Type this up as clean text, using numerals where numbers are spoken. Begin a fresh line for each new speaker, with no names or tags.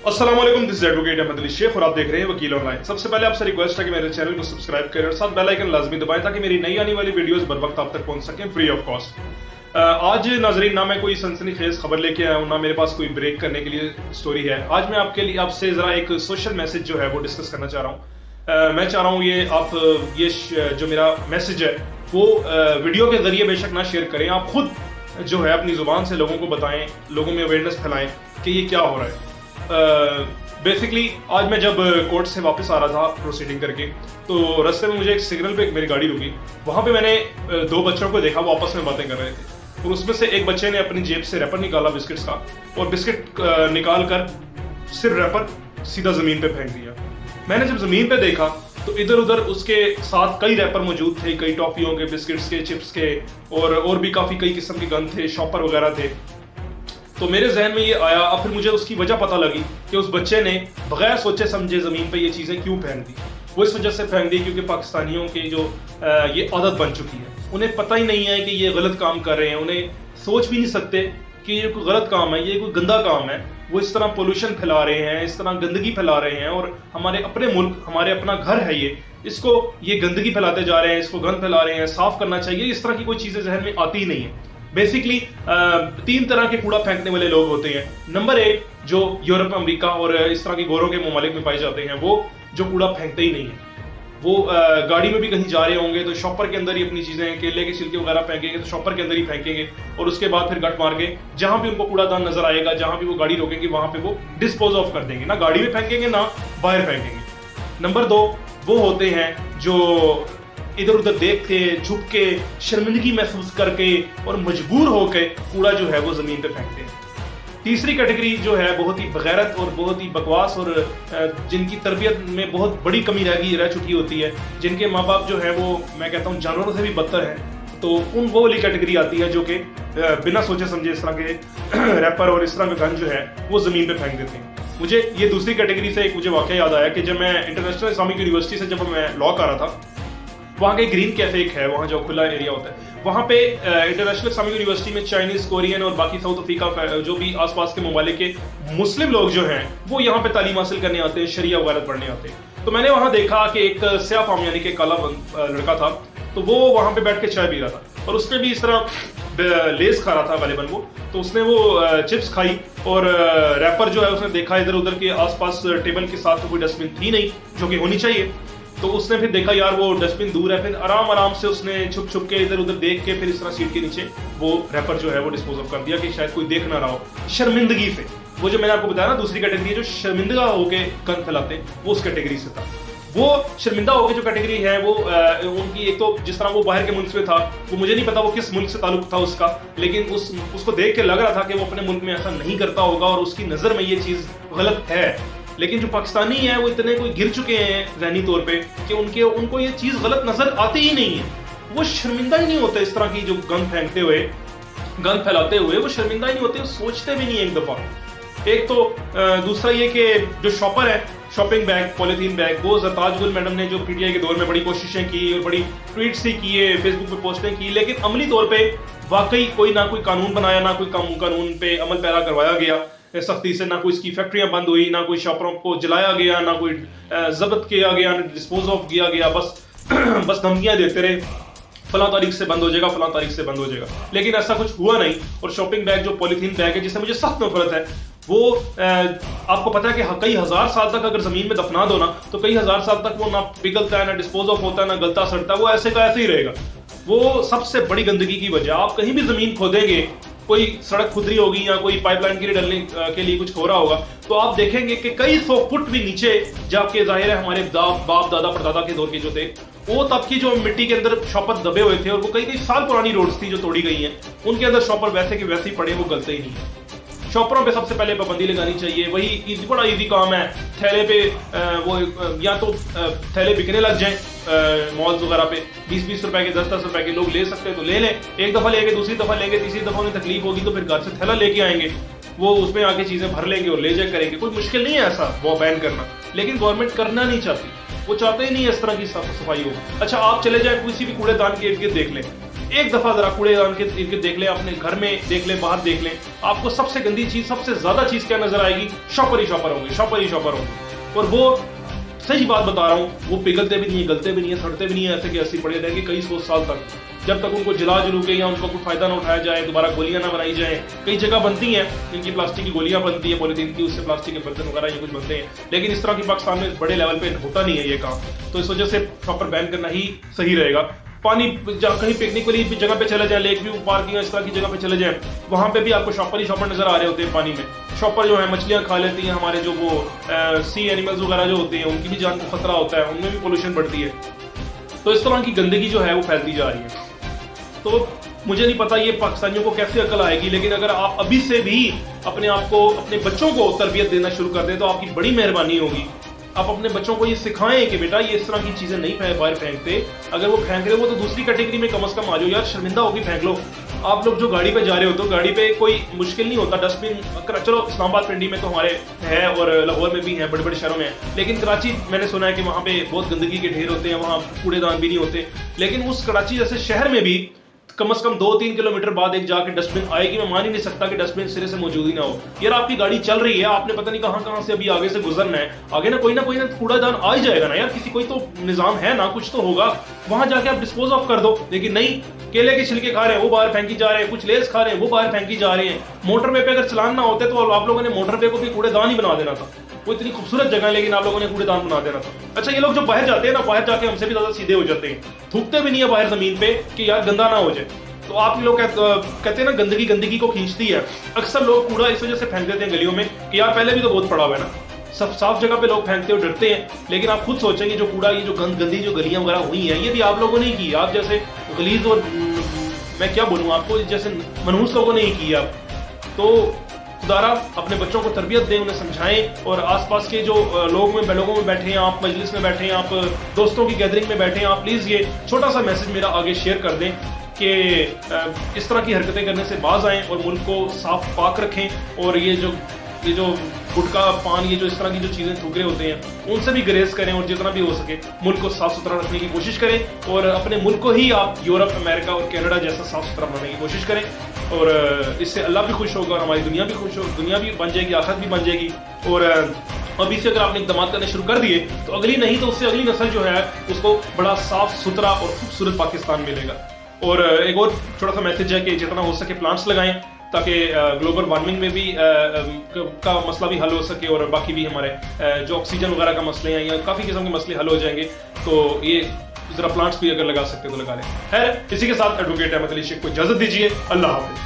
अस्सलाम वालेकुम, this is advocate Ahmed Ali Shaikh और आप देख रहे हैं वकील ऑनलाइन। सबसे पहले आपसे रिक्वेस्ट है कि मेरे चैनल को सब्सक्राइब करें और साथ बेल आइकन लाजमी दबाएं ताकि मेरी नई आने वाली वीडियोस बर वक्त आप तक पहुंच सकें फ्री ऑफ कॉस्ट। आज नाजरीन ना मैं कोई सनसनीखेज खबर लेके आया हूँ, ना मेरे पास कोई ब्रेक करने के लिए स्टोरी है। आज मैं आपके लिए आपसे जरा एक सोशल मैसेज जो है वो डिस्कस करना चाह रहा हूँ। मैं चाह रहा हूँ ये जो मेरा मैसेज है वो वीडियो के जरिए बेशक ना शेयर करें, आप खुद जो है अपनी जुबान से लोगों को बताएं, लोगों में अवेयरनेस फैलाएं कि ये क्या हो रहा है। बेसिकली आज मैं जब कोर्ट से वापस आ रहा था प्रोसीडिंग करके, तो रास्ते में मुझे एक सिग्नल पे मेरी गाड़ी रुकी। वहां पे मैंने दो बच्चों को देखा, वो आपस में बातें कर रहे थे और उसमें से एक बच्चे ने अपनी जेब से रैपर निकाला बिस्किट्स का, और बिस्किट निकाल कर सिर्फ रैपर सीधा जमीन पे फेंक दिया। मैंने जब जमीन पे देखा तो इधर उधर उसके साथ कई रैपर मौजूद थे, कई टॉफियों के, बिस्किट्स के, चिप्स के और भी काफी कई किस्म के गन थे, शॉपर वगैरह थे। तो मेरे जहन में ये आया, अब फिर मुझे उसकी वजह पता लगी कि उस बच्चे ने बगैर सोचे समझे जमीन पे ये चीजें क्यों फेंक दी। वो इस वजह से फेंक दी क्योंकि पाकिस्तानियों की जो ये आदत बन चुकी है, उन्हें पता ही नहीं है कि ये गलत काम कर रहे हैं, उन्हें सोच भी नहीं सकते कि ये कोई गलत काम है, ये कोई गंदा काम है। वो इस तरह पोल्यूशन फैला रहे हैं, इस तरह गंदगी फैला रहे हैं, और हमारे अपने मुल्क, हमारे अपना घर है इसको ये गंदगी फैलाते जा रहे हैं, इसको गंद फैला रहे हैं, साफ करना चाहिए। इस तरह की कोई चीजें जहन में आती ही नहीं है। बेसिकली तीन तरह के कूड़ा फेंकने वाले लोग होते हैं। नंबर एक, जो यूरोप, अमेरिका और इस तरह के गोरों के ममालिक में पाए जाते हैं, वो जो कूड़ा फेंकते ही नहीं है। वो गाड़ी में भी कहीं जा रहे होंगे तो शॉपर के अंदर ही अपनी चीजें, केले के छिलके वगैरह फेंकेंगे तो शॉपर के अंदर ही फेंकेंगे, और उसके बाद फिर गट मार के जहां भी उनको कूड़ादान नजर आएगा, जहां भी वो गाड़ी रोकेंगे, वहां पे वो डिस्पोज ऑफ कर देंगे। ना गाड़ी में फेंकेंगे ना बाहर फेंकेंगे। नंबर दो, वो होते हैं जो इधर उधर देख के, झुक के, शर्मिंदगी महसूस करके और मजबूर होकर कूड़ा जो है वो जमीन पे फेंकते हैं। तीसरी कैटेगरी जो है बहुत ही बगैरत और बहुत ही बकवास और जिनकी तरबियत में बहुत बड़ी कमी रह चुकी होती है, जिनके माँ बाप जो है वो, मैं कहता हूँ, जानवरों से भी बदतर है। तो वो वाली कैटेगरी आती है जो कि बिना सोचे समझे इस तरह के रैपर और इस तरह का गन जो है वो जमीन पे फेंक देते हैं। मुझे ये दूसरी कैटेगरी से एक मुझे वाकया याद आया कि जब मैं इंटरनेशनल इस्लामिक यूनिवर्सिटी से जब मैं लॉ कर रहा था, वहाँ के ग्रीन कैफे एक है, वहाँ जो खुला एरिया होता है, वहाँ पे इंटरनेशनल इस्लामिक यूनिवर्सिटी में चाइनीज, कोरियन और बाकी साउथ अफ्रीका जो भी आसपास के ममालिक के मुस्लिम लोग जो हैं वो यहाँ पे तालीम हासिल करने आते हैं, शरिया वगैरह पढ़ने आते हैं। तो मैंने वहाँ देखा कि एक स्याह फाम यानी कि काला लड़का था, तो वो वहाँ पे बैठ के चाय पी रहा था और उसने भी इस तरह लेस खा रहा था गालिबन वो। तो उसने वो चिप्स खाई और रैपर जो है उसने देखा इधर उधर के आसपास टेबल के साथ तो कोई डस्टबिन थी नहीं जो कि होनी चाहिए। तो उसने फिर देखा यार वो डस्टबिन दूर है, फिर आराम से उसने छुप छुप के इधर उधर देख के फिर इस तरह सीट के नीचे वो रैपर जो है वो डिस्पोज ऑफ कर दिया कि शायद कोई देख ना रहा हो, शर्मिंदगी से। वो जो मैंने आपको बताया ना दूसरी कैटेगरी जो शर्मिंदा होके गंद फैलाते, वो उस कैटेगरी से था। वो शर्मिंदा होके जो कैटेगरी है वो उनकी, एक तो जिस तरह वो बाहर के मुल्क में था, वो मुझे नहीं पता वो किस मुल्क से ताल्लुक था उसका, लेकिन उसको देख के लग रहा था कि वो अपने मुल्क में ऐसा नहीं करता होगा और उसकी नजर में ये चीज गलत है। लेकिन जो पाकिस्तानी है वो इतने कोई गिर चुके हैं ज़हनी तौर पे कि उनको ये चीज गलत नजर आती ही नहीं है। वो शर्मिंदा ही नहीं होते इस तरह की जो गंद फेंकते हुए, गंद फैलाते हुए, वो शर्मिंदा ही नहीं होते, सोचते भी नहीं एक दफा। एक तो दूसरा ये कि जो शॉपर है, शॉपिंग बैग, पॉलिथीन बैग, वो जरताज गुल मैडम ने जो पीटीआई के दौर में बड़ी कोशिशें की और बड़ी ट्वीट्स ही किए, फेसबुक पे पोस्टें की, लेकिन अमली तौर पे वाकई कोई ना कोई कानून बनाया, ना कोई कानून पे अमल पैरा करवाया गया सख्ती से, ना कोई इसकी फैक्ट्रियां बंद हुई, ना कोई शॉपरों को जलाया गया, ना कोई जब्त किया गया, ना डिस्पोज ऑफ किया गया। बस धमकियां देते रहे, फलां तारीख से बंद हो जाएगा, फलां तारीख से बंद हो जाएगा, लेकिन ऐसा कुछ हुआ नहीं। और शॉपिंग बैग जो पॉलिथीन बैग है जिससे मुझे सख्त नफरत है, वो आपको पता है कि कई हजार साल तक अगर जमीन में दफना दो ना, तो कई हजार साल तक वो ना पिघलता है, ना डिस्पोज ऑफ होता है, ना गलता सड़ता है, वो ऐसे का ऐसे ही रहेगा। वो सबसे बड़ी गंदगी की वजह। आप कहीं भी जमीन खोदेंगे, कोई सड़क खुद रही होगी या कोई पाइपलाइन गिरी डलने के लिए कुछ हो रहा होगा, तो आप देखेंगे कि कई सौ फुट भी नीचे जाके, जाहिर है हमारे बाप दादा परदादा के दौर के जो थे, वो तब की जो मिट्टी के अंदर शॉपर दबे हुए थे और वो कई साल पुरानी रोड्स थी जो तोड़ी गई हैं, उनके अंदर शॉपर वैसे के वैसे ही पड़े, वो गलते ही नहीं है। शॉपरों पे सबसे पहले पाबंदी लगानी चाहिए, वही बड़ा इजी काम है। थैले पे वो या तो थैले बिकने लग जाएं मॉल्स वगैरह पे, 20-20 रुपए के, 10-10 रुपए के, लोग ले सकते हैं तो ले लें। एक दफा लेंगे, दूसरी दफा लेंगे, तीसरी दफा उन्हें तकलीफ होगी तो फिर घर से थैला लेके आएंगे, वो उसमें आके चीजें भर लेंगे और ले जाए करेंगे। कोई मुश्किल नहीं है ऐसा वो बैन करना, लेकिन गवर्नमेंट करना नहीं चाहती, वो चाहते ही नहीं इस तरह की सफाई हो। अच्छा, आप चले जाए किसी भी कूड़ेदान के इर्द गिर्द देख लें, एक दफा जरा कूड़ेदान के इनके देख ले, अपने घर में देख ले, बाहर देख ले, आपको सबसे गंदी चीज, सबसे ज्यादा चीज क्या नजर आएगी? शॉपर ही शॉपर होंगे, शॉपर ही शॉपर होंगे। और वो सही बात बता रहा हूं, वो पिघलते भी नहीं है, गलते भी नहीं है, सड़ते भी नहीं है, ऐसे के ऐसे पड़े रहेंगे कई 100 साल तक, जब तक उनको जला जलू के या उनको कोई फायदा ना उठाया जाए, दोबारा गोलियां ना बनाई जाए। कई जगह बनती हैं इनकी प्लास्टिक की गोलियां बनती है, पॉलीथीन की, उससे प्लास्टिक के बर्तन वगैरह ये कुछ बनते हैं, लेकिन इस तरह की पाकिस्तान में बड़े लेवल पे होता नहीं है ये काम। तो इस वजह से प्रॉपर बैन करना ही सही रहेगा। पानी कहीं पिकनिक वाली जगह पे चले जाए, लेक व्यू पार्किंग इस तरह की जगह पे चले जाए, वहां पे भी आपको शॉपर ही शॉपर नजर आ रहे होते हैं पानी में। शॉपर जो है मछलियां खा लेती हैं, हमारे जो वो सी एनिमल्स वगैरह जो होते हैं उनकी भी जान को खतरा होता है, उनमें भी पोल्यूशन बढ़ती है। तो इस तरह की गंदगी जो है वो फैलती जा रही है। तो मुझे नहीं पता ये पाकिस्तानियों को कैसे अकल आएगी, लेकिन अगर आप अभी से भी अपने आप को, अपने बच्चों को तरबियत देना शुरू कर दें तो आपकी बड़ी मेहरबानी होगी। आप अपने बच्चों को ये सिखाएं कि बेटा ये इस तरह की चीजें नहीं बाहर फेंकते, अगर वो फेंक रहे हो तो दूसरी कैटेगरी में कम से कम आ जाओ यार, शर्मिंदा होगी फेंक लो। आप लोग जो गाड़ी पे जा रहे हो तो गाड़ी पे कोई मुश्किल नहीं होता, डस्टबिन चलो इस्लामाबाद पिंडी में तो हमारे है और लाहौर में भी है, बड़े बड़े शहरों में है, लेकिन कराची मैंने सुना है कि वहां पे बहुत गंदगी के ढेर होते हैं, वहां कूड़ेदान भी नहीं होते। लेकिन उस कराची जैसे शहर में भी कम से कम 2-3 किलोमीटर बाद एक जाके डस्टबिन आएगी। मैं मान ही नहीं सकता कि डस्टबिन सिरे से मौजूद ही ना हो। यार आपकी गाड़ी चल रही है, आपने पता नहीं कहां कहां से अभी आगे से गुजरना है, आगे ना कोई ना कूड़ादान आ ही जाएगा ना यार, किसी कोई तो निजाम है ना, कुछ तो होगा, वहां जाके आप डिस्पोज ऑफ कर दो। लेकिन नहीं, केले के छिलके खा रहे हैं वो बाहर फेंकी जा रहे हैं, कुछ लेस खा रहे हैं वो बाहर फेंकी जा रहे हैं। मोटरवे पे अगर चलान ना होते तो आप लोगों ने मोटरवे को भी कूड़ेदान ही बना देना था। वो इतनी खूबसूरत जगह है लेकिन आप लोगों ने कूड़ेदान बना देना था। अच्छा, ये लोग जो बाहर जाते हैं ना, बाहर जाके हमसे भी ज्यादा सीधे हो जाते हैं, थूकते भी नहीं है बाहर जमीन पे कि यार गंदा ना हो जाए। तो आप लोग कहते हैं ना गंदगी को खींचती है। अक्सर लोग कूड़ा इस वजह से फेंक देते हैं गलियों में कि यार पहले भी तो बहुत पड़ा हुआ है ना, सब साफ जगह पे लोग फेंकते हो, डरते हैं। लेकिन आप खुद सोचेंगे जो कूड़ा, ये जो गंदी जो गलियां वगैरह हुई हैं, ये भी आप लोगों ने ही की। आप जैसे गलीज और मैं क्या बोलूं आपको, जैसे मनहूस लोगों ने ही की। आप तो खुदारा अपने बच्चों को तरबियत दें, उन्हें समझाएं, और आसपास के जो लोगों में बैठे हैं, आप मजलिस में बैठे हैं, आप दोस्तों की गैदरिंग में बैठे हैं, आप प्लीज ये छोटा सा मैसेज मेरा आगे शेयर कर दें कि इस तरह की हरकतें करने से बाज आएं और मुल्क को साफ पाक रखें। और ये जो गुटखा पान, ये जो इस तरह की जो चीजें थूकरे होते हैं उनसे भी ग्रेज करें, और जितना भी हो सके मुल्क को साफ सुथरा रखने की कोशिश करें, और अपने मुल्क को ही आप यूरोप, अमेरिका और कनाडा जैसा साफ सुथरा बनाने की कोशिश करें। और इससे अल्लाह भी खुश होगा और हमारी दुनिया भी खुश होगी, दुनिया भी बन जाएगी, आखिरत भी बन जाएगी। और अभी से अगर आपने इक़दाम करने शुरू कर दिए तो अगली नहीं तो उससे अगली नस्ल जो है उसको बड़ा साफ सुथरा और खूबसूरत पाकिस्तान मिलेगा। और एक और छोटा सा मैसेज है कि जितना हो सके प्लांट्स लगाएं, ताकि ग्लोबल वार्मिंग में भी का मसला भी हल हो सके, और बाकी भी हमारे जो ऑक्सीजन वगैरह का मसले हैं या काफ़ी किस्म के मसले हल हो जाएंगे। तो ये जरा प्लांट्स भी अगर लगा सकते तो लगा लें। खैर, इसी के साथ एडवोकेट अहमद अली शेख को इजाजत दीजिए। अल्लाह हाफिज।